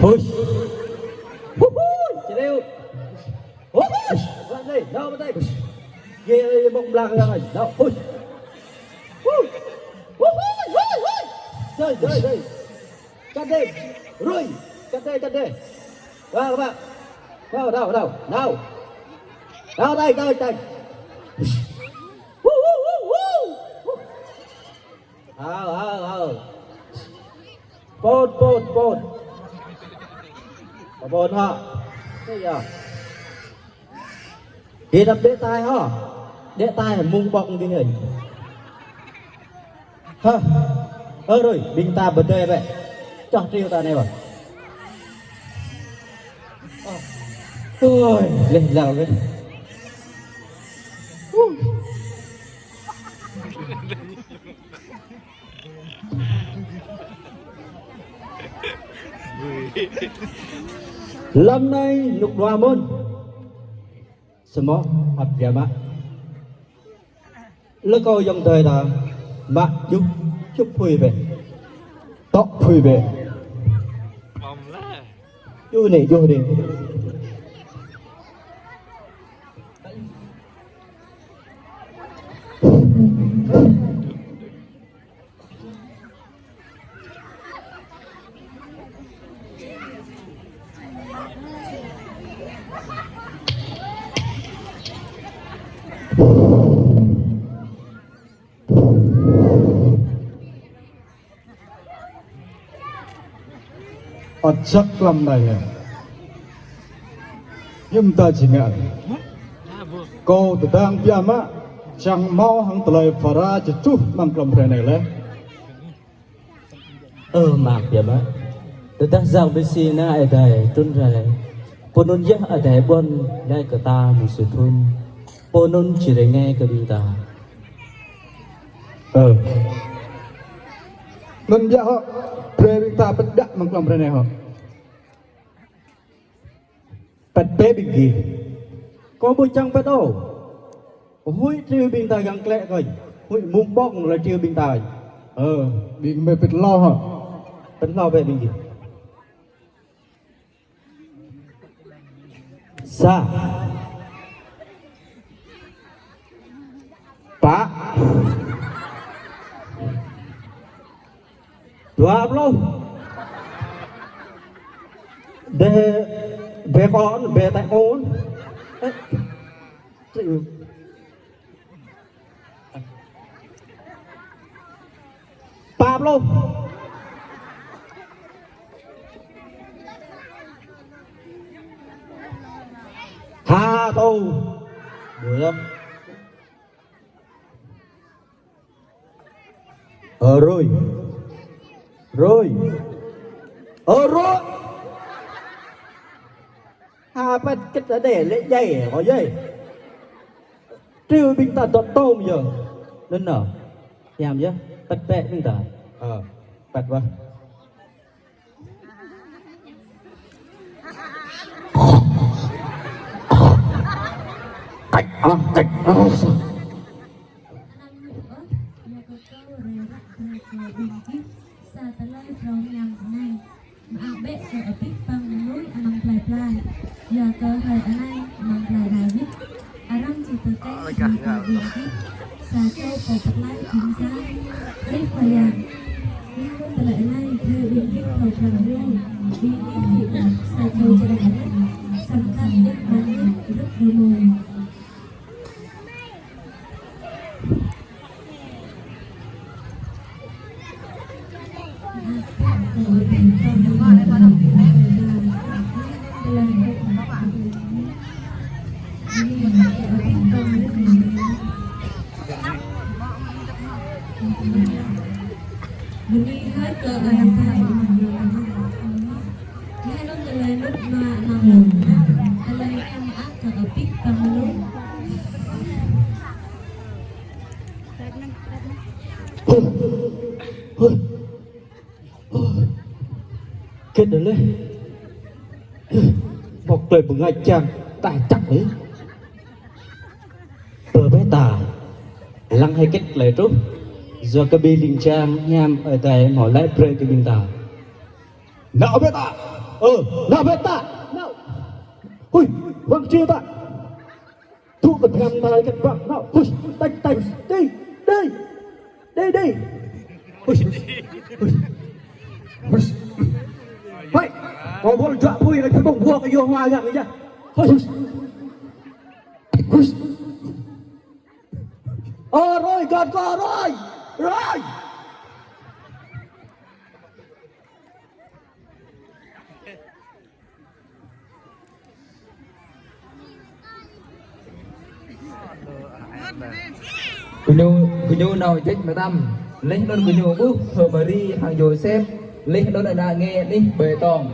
Ôi. Chị đều. Ôi. Lại đây, đâu bên đây. Ghê bông lạc ra rồi. Đâu. Ôi. Ôi. Ôi. Rồi. Chặt đi. Rồi. Chặt đi. Vào các bạn. Đâu. Đâu đây. Bồn hả? Thế giờ thì đập đế tai hả? Đế tai là mung bọng cái hình hả? Rồi bình ta bật đây vậy cho triều ta này vào ôi lên nào lên Lâm nay lục đoà môn Semua hạt gà mạ Lỡ câu dòng thời là Mạ chúc phui về Tóc phui về Vô đi chắc lắm này nhưng ta chỉ ngại cô tự đang biam á chẳng mau hàng tlời phá ra cho chút bằng lòng thế này lên mạc biam á tự ta rằng bên xì na ở đây trốn rời ponun giác ở đây bon ngay cả ta một sự thun ponun chỉ để nghe cái điều ta nên giờ họ previ ta bất đắc bằng lòng thế này họ bật bế bình gì có bôi trăng bật đâu húi triều bình tài găng lẹ rồi húi mung bong là triều bình tài bình mê bật lo hả bật lo về bình gì sa pa dua belum về con về tại ôn Pablo Hà Tô được rồi Hà bắt cái ta để lấy dây có dây triều binh ta toàn tôm giờ nên nào làm chứ bắt bẹ binh ta bắt vào tạch giờ cơ thời ở đây mong lại đại viết aram chỉ từ cái gì viết xà châu cổ tập lại chính xác biết và dạng nhưng không từ lại này theo biên viết cầu trần luôn biên viết hiện xà châu cho đại viết sẵn khăn nhất bán nhất rất nhiều mùi Mình hết cờ em thầy hai lúc từ lên lúc mà nằm từ lên em ác cờ ở pít bằng lúc kết được lên một tuổi một ngày chàng tài chắc đấy tờ bé tà lăng hay kết lại rút do cái bi linh trang nham ở đây mỏ lại pre cái bình tà Nào biết ta. Nào biết ta. Nào. Ui, vâng chưa ta. Thu vật ngăn tay cái vâng. Nào, ui, tạch tạch. Đi, đi. Đi, đi. Ui, ui. Vậy, có muốn chọn vui là cái bụng vua cái vô hoa dạng đấy nhá. Ui. Ui. Rồi, còn có rồi. Rồi. Kunyu nào chết mà tâm lấy đôi kunyu bút thờ Marie hàng Joseph lấy đôi là nghe đi bề tòng